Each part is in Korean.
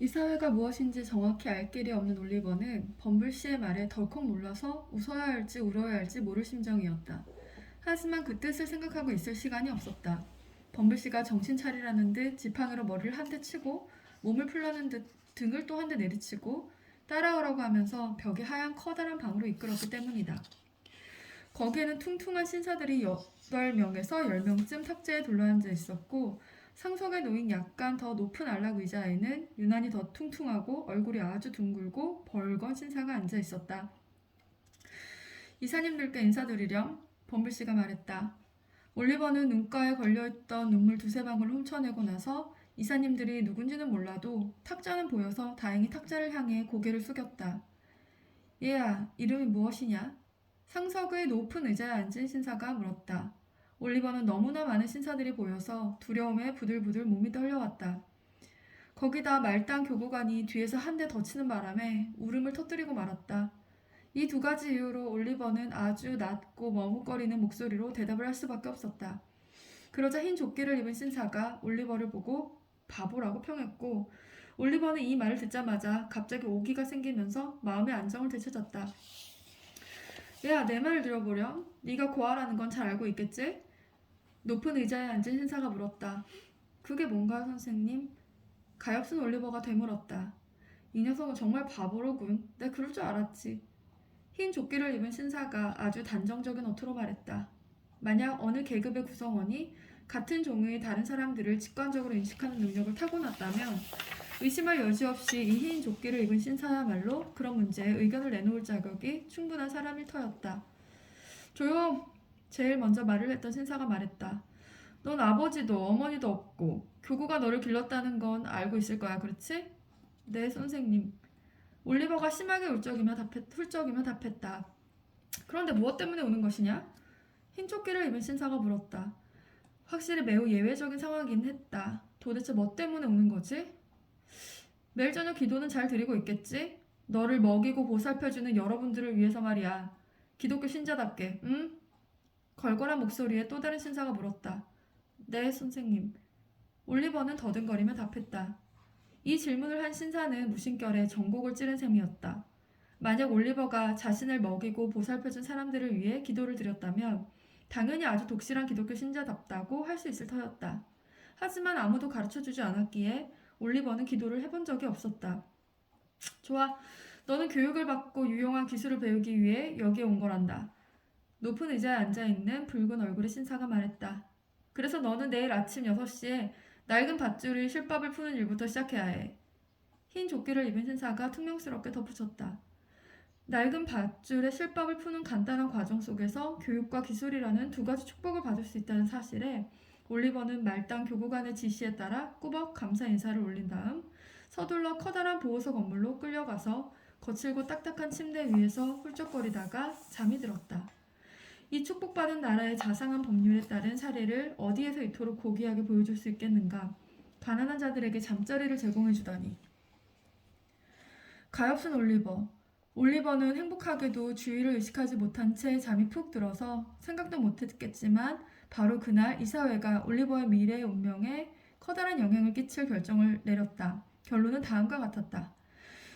이 사회가 무엇인지 정확히 알 길이 없는 올리버는 범블씨의 말에 덜컥 놀라서 웃어야 할지 울어야 할지 모를 심정이었다. 하지만 그 뜻을 생각하고 있을 시간이 없었다. 범블씨가 정신 차리라는 듯 지팡이로 머리를 한 대 치고 몸을 풀라는 듯 등을 또 한 대 내리치고 따라오라고 하면서 벽에 하얀 커다란 방으로 이끌었기 때문이다. 거기에는 퉁퉁한 신사들이 8명에서 10명쯤 탁자에 둘러앉아 있었고 상석에 놓인 약간 더 높은 안락 의자에는 유난히 더 퉁퉁하고 얼굴이 아주 둥글고 벌건 신사가 앉아 있었다. 이사님들께 인사드리렴, 범블씨가 말했다. 올리버는 눈가에 걸려있던 눈물 두세 방울을 훔쳐내고 나서 이사님들이 누군지는 몰라도 탁자는 보여서 다행히 탁자를 향해 고개를 숙였다. 얘야, 이름이 무엇이냐? 상석의 높은 의자에 앉은 신사가 물었다. 올리버는 너무나 많은 신사들이 보여서 두려움에 부들부들 몸이 떨려왔다. 거기다 말단 교구관이 뒤에서 한 대 더 치는 바람에 울음을 터뜨리고 말았다. 이 두 가지 이유로 올리버는 아주 낮고 머뭇거리는 목소리로 대답을 할 수밖에 없었다. 그러자 흰 조끼를 입은 신사가 올리버를 보고 바보라고 평했고 올리버는 이 말을 듣자마자 갑자기 오기가 생기면서 마음의 안정을 되찾았다. 야, 내 말을 들어보렴. 네가 고아라는 건 잘 알고 있겠지? 높은 의자에 앉은 신사가 물었다. 그게 뭔가요, 선생님? 가엾은 올리버가 되물었다. 이 녀석은 정말 바보로군. 내 그럴 줄 알았지. 흰 조끼를 입은 신사가 아주 단정적인 어투로 말했다. 만약 어느 계급의 구성원이 같은 종의 다른 사람들을 직관적으로 인식하는 능력을 타고났다면 의심할 여지 없이 이 흰 조끼를 입은 신사야말로 그런 문제에 의견을 내놓을 자격이 충분한 사람일 터였다. 조용! 제일 먼저 말을 했던 신사가 말했다. 넌 아버지도 어머니도 없고 교구가 너를 길렀다는 건 알고 있을 거야, 그렇지? 네, 선생님. 올리버가 심하게 훌쩍이며 답했다. 그런데 무엇 때문에 우는 것이냐? 흰 조끼를 입은 신사가 물었다. 확실히 매우 예외적인 상황이긴 했다. 도대체 뭐 때문에 우는 거지? 매일 저녁 기도는 잘 드리고 있겠지? 너를 먹이고 보살펴주는 여러분들을 위해서 말이야. 기독교 신자답게, 응? 걸걸한 목소리에 또 다른 신사가 물었다. 네, 선생님. 올리버는 더듬거리며 답했다. 이 질문을 한 신사는 무심결에 전곡을 찌른 셈이었다. 만약 올리버가 자신을 먹이고 보살펴준 사람들을 위해 기도를 드렸다면 당연히 아주 독실한 기독교 신자답다고 할 수 있을 터였다. 하지만 아무도 가르쳐주지 않았기에 올리버는 기도를 해본 적이 없었다. 좋아. 너는 교육을 받고 유용한 기술을 배우기 위해 여기에 온 거란다. 높은 의자에 앉아있는 붉은 얼굴의 신사가 말했다. 그래서 너는 내일 아침 6시에 낡은 밧줄이 실밥을 푸는 일부터 시작해야 해. 흰 조끼를 입은 신사가 퉁명스럽게 덧붙였다. 낡은 밧줄에 실밥을 푸는 간단한 과정 속에서 교육과 기술이라는 두 가지 축복을 받을 수 있다는 사실에 올리버는 말단 교구관의 지시에 따라 꾸벅 감사 인사를 올린 다음 서둘러 커다란 보호소 건물로 끌려가서 거칠고 딱딱한 침대 위에서 훌쩍거리다가 잠이 들었다. 이 축복받은 나라의 자상한 법률에 따른 사례를 어디에서 이토록 고귀하게 보여줄 수 있겠는가? 가난한 자들에게 잠자리를 제공해주다니. 가엾은 올리버. 올리버는 행복하게도 주위를 의식하지 못한 채 잠이 푹 들어서 생각도 못했겠지만 바로 그날 이사회가 올리버의 미래의 운명에 커다란 영향을 끼칠 결정을 내렸다. 결론은 다음과 같았다.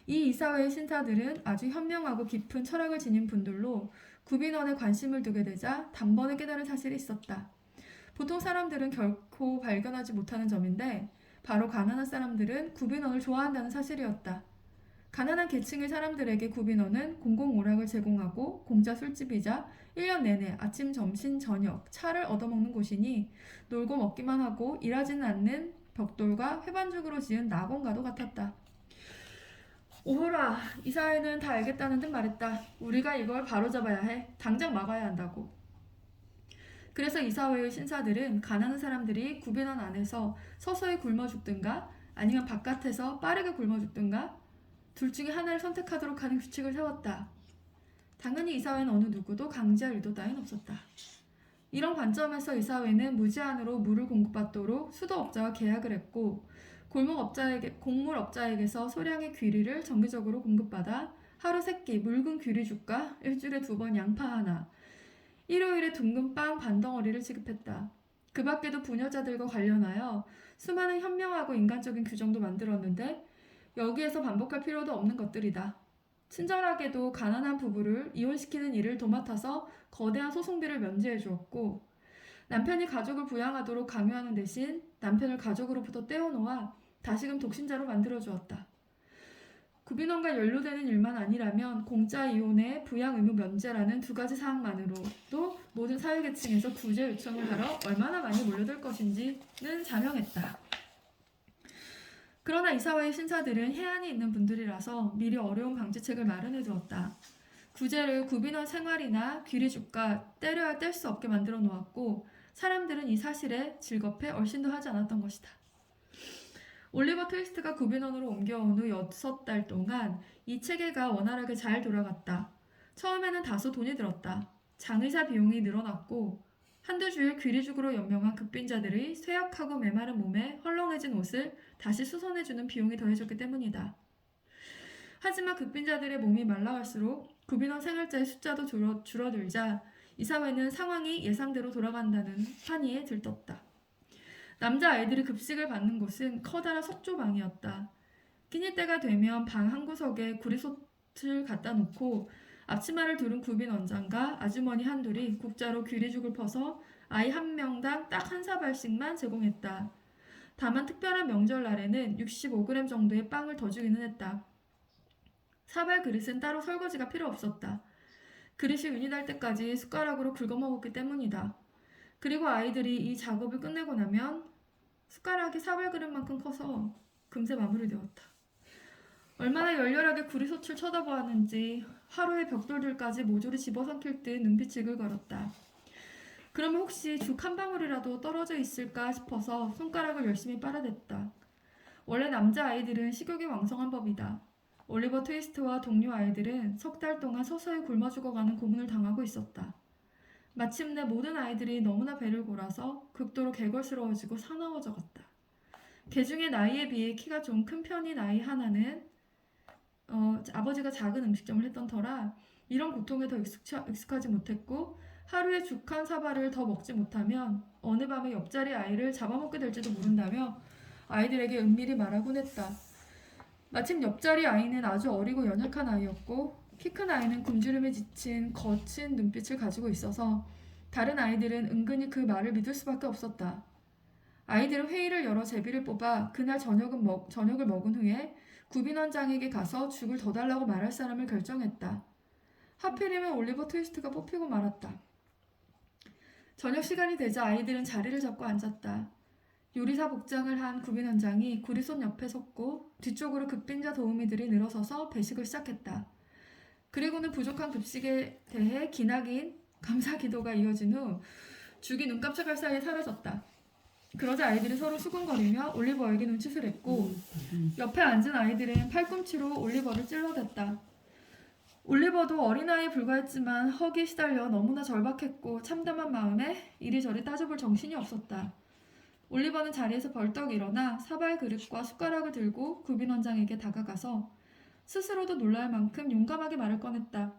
이 이사회의 신사들은 아주 현명하고 깊은 철학을 지닌 분들로 구빈원에 관심을 두게 되자 단번에 깨달은 사실이 있었다. 보통 사람들은 결코 발견하지 못하는 점인데 바로 가난한 사람들은 구빈원을 좋아한다는 사실이었다. 가난한 계층의 사람들에게 구빈원은 공공오락을 제공하고 공짜 술집이자 1년 내내 아침, 점심, 저녁 차를 얻어먹는 곳이니 놀고 먹기만 하고 일하지는 않는 벽돌과 회반죽으로 지은 낙원과도 같았다. 오호라, 이 사회는 다 알겠다는 듯 말했다. 우리가 이걸 바로잡아야 해. 당장 막아야 한다고. 그래서 이 사회의 신사들은 가난한 사람들이 구빈원 안에서 서서히 굶어 죽든가 아니면 바깥에서 빠르게 굶어 죽든가 둘 중에 하나를 선택하도록 하는 규칙을 세웠다. 당연히 이 사회는 어느 누구도 강제할 의도 따윈 없었다. 이런 관점에서 이 사회는 무제한으로 물을 공급받도록 수도업자와 계약을 했고 곡물업자에게서 소량의 귀리를 정기적으로 공급받아 하루 3끼 묽은 귀리죽과 일주일에 2번 양파 하나, 일요일에 둥근 빵 반덩어리를 지급했다. 그 밖에도 부녀자들과 관련하여 수많은 현명하고 인간적인 규정도 만들었는데 여기에서 반복할 필요도 없는 것들이다. 친절하게도 가난한 부부를 이혼시키는 일을 도맡아서 거대한 소송비를 면제해 주었고, 남편이 가족을 부양하도록 강요하는 대신 남편을 가족으로부터 떼어놓아 다시금 독신자로 만들어 주었다. 구빈원과 연루되는 일만 아니라면 공짜 이혼의 부양 의무 면제라는 두 가지 사항만으로도 모든 사회계층에서 구제 요청을 하러 얼마나 많이 몰려들 것인지는 자명했다. 그러나 이사회의 신사들은 해안이 있는 분들이라서 미리 어려운 방지책을 마련해 두었다. 구제를 구빈원 생활이나 귀리주가 때려야 뗄 수 없게 만들어 놓았고, 사람들은 이 사실에 즐겁해 얼씬도 하지 않았던 것이다. 올리버 트위스트가 구빈원으로 옮겨온 후 6달 동안 이 체계가 원활하게 잘 돌아갔다. 처음에는 다소 돈이 들었다. 장의사 비용이 늘어났고, 한두 주일 귀리죽으로 연명한 극빈자들의 쇠약하고 메마른 몸에 헐렁해진 옷을 다시 수선해주는 비용이 더해졌기 때문이다. 하지만 극빈자들의 몸이 말라갈수록 구빈원 생활자의 숫자도 줄어들자 이사회는 상황이 예상대로 돌아간다는 환희에 들떴다. 남자아이들이 급식을 받는 곳은 커다란 석조방이었다. 끼니 때가 되면 방 한 구석에 구리솥을 갖다 놓고 앞치마를 두른 구빈 원장과 아주머니 한둘이 국자로 귀리죽을 퍼서 아이 한 명당 딱 한 사발씩만 제공했다. 다만 특별한 명절날에는 65g 정도의 빵을 더 주기는 했다. 사발 그릇은 따로 설거지가 필요 없었다. 그릇이 윤이 날 때까지 숟가락으로 긁어먹었기 때문이다. 그리고 아이들이 이 작업을 끝내고 나면 숟가락이 사발 그릇만큼 커서 금세 마무리되었다. 얼마나 열렬하게 구리솥을 쳐다보았는지 하루의 벽돌들까지 모조리 집어삼킬 듯 눈빛을 긁어렸다. 그러면 혹시 죽 한 방울이라도 떨어져 있을까 싶어서 손가락을 열심히 빨아댔다. 원래 남자아이들은 식욕이 왕성한 법이다. 올리버 트위스트와 동료 아이들은 3달 동안 서서히 굶어 죽어가는 고문을 당하고 있었다. 마침내 모든 아이들이 너무나 배를 골아서 극도로 개걸스러워지고 사나워져갔다. 개중에 나이에 비해 키가 좀 큰 편인 아이 하나는 아버지가 작은 음식점을 했던 터라 이런 고통에 더 익숙하지 못했고, 하루에 죽 한 사발을 더 먹지 못하면 어느 밤에 옆자리 아이를 잡아먹게 될지도 모른다며 아이들에게 은밀히 말하곤 했다. 마침 옆자리 아이는 아주 어리고 연약한 아이였고, 키 큰 아이는 굶주림에 지친 거친 눈빛을 가지고 있어서 다른 아이들은 은근히 그 말을 믿을 수밖에 없었다. 아이들은 회의를 열어 제비를 뽑아 그날 저녁을 먹은 후에 구빈 원장에게 가서 죽을 더 달라고 말할 사람을 결정했다. 하필이면 올리버 트위스트가 뽑히고 말았다. 저녁 시간이 되자 아이들은 자리를 잡고 앉았다. 요리사 복장을 한 구빈 원장이 구리솥 옆에 섰고 뒤쪽으로 급빈자 도우미들이 늘어서서 배식을 시작했다. 그리고는 부족한 급식에 대해 기나긴 감사 기도가 이어진 후 죽이 눈 깜짝할 사이에 사라졌다. 그러자 아이들이 서로 수군거리며 올리버에게 눈짓을 했고, 옆에 앉은 아이들은 팔꿈치로 올리버를 찔러댔다. 올리버도 어린아이에 불과했지만 허기에 시달려 너무나 절박했고 참담한 마음에 이리저리 따져볼 정신이 없었다. 올리버는 자리에서 벌떡 일어나 사발 그릇과 숟가락을 들고 구빈 원장에게 다가가서 스스로도 놀랄 만큼 용감하게 말을 꺼냈다.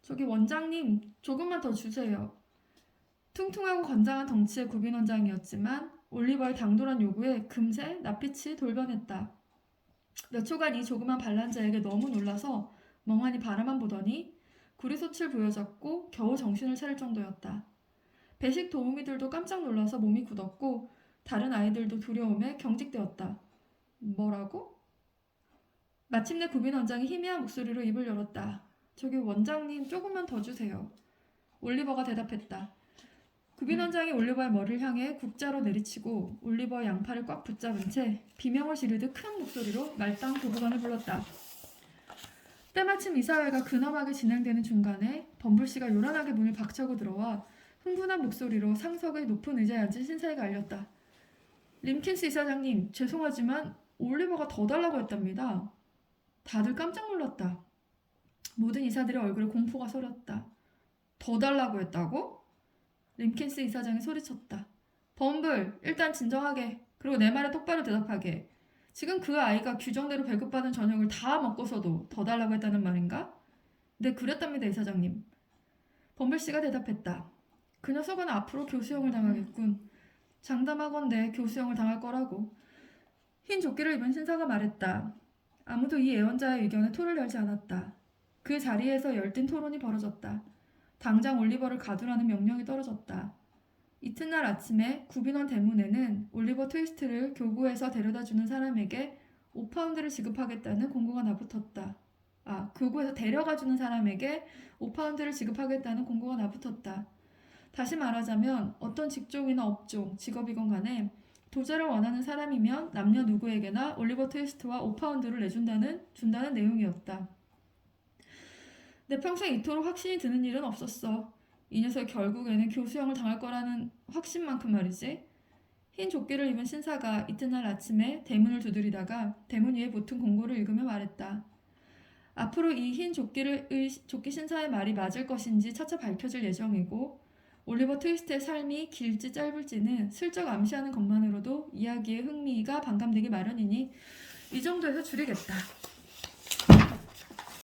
저기 원장님, 조금만 더 주세요. 퉁퉁하고 건장한 덩치의 구빈 원장이었지만 올리버의 당돌한 요구에 금세 낯빛이 돌변했다. 몇 초간 이 조그만 반란자에게 너무 놀라서 멍하니 바라만 보더니 구리솥을 부여잡고 겨우 정신을 차릴 정도였다. 배식 도우미들도 깜짝 놀라서 몸이 굳었고 다른 아이들도 두려움에 경직되었다. 뭐라고? 마침내 구빈 원장이 희미한 목소리로 입을 열었다. 저기 원장님, 조금만 더 주세요. 올리버가 대답했다. 구빈 원장이 올리버의 머리를 향해 국자로 내리치고 올리버의 양팔을 꽉 붙잡은 채 비명을 지르듯 큰 목소리로 말당 도구관을 불렀다. 때마침 이사회가 근엄하게 진행되는 중간에 범블씨가 요란하게 문을 박차고 들어와 흥분한 목소리로 상석의 높은 의자에 앉은 신사에게 알렸다. 림킨스 이사장님, 죄송하지만 올리버가 더 달라고 했답니다. 다들 깜짝 놀랐다. 모든 이사들의 얼굴에 공포가 서렸다. 더 달라고 했다고? 림킨스 이사장이 소리쳤다. 범블, 일단 진정하게. 그리고 내 말에 똑바로 대답하게. 지금 그 아이가 규정대로 배급받은 저녁을 다 먹고서도 더 달라고 했다는 말인가? 네, 그랬답니다, 이사장님. 범블씨가 대답했다. 그 녀석은 앞으로 교수형을 당하겠군. 장담하건대 교수형을 당할 거라고. 흰 조끼를 입은 신사가 말했다. 아무도 이 예언자의 의견에 토를 열지 않았다. 그 자리에서 열띤 토론이 벌어졌다. 당장 올리버를 가두라는 명령이 떨어졌다. 이튿날 아침에 구빈원 대문에는 올리버 트위스트를 교구에서 데려다주는 사람에게 5파운드를 지급하겠다는 공고가 나붙었다. 교구에서 데려가주는 사람에게 5파운드를 지급하겠다는 공고가 나붙었다. 다시 말하자면 어떤 직종이나 업종, 직업이건 간에 도자를 원하는 사람이면 남녀 누구에게나 올리버 트위스트와 5파운드를 준다는 내용이었다. 내 평생 이토록 확신이 드는 일은 없었어. 이 녀석 결국에는 교수형을 당할 거라는 확신만큼 말이지. 흰 조끼를 입은 신사가 이튿날 아침에 대문을 두드리다가 대문 위에 붙은 공고를 읽으며 말했다. 앞으로 이 흰 조끼 신사의 말이 맞을 것인지 차차 밝혀질 예정이고 올리버 트위스트의 삶이 길지 짧을지는 슬쩍 암시하는 것만으로도 이야기의 흥미가 반감되기 마련이니 이 정도에서 줄이겠다.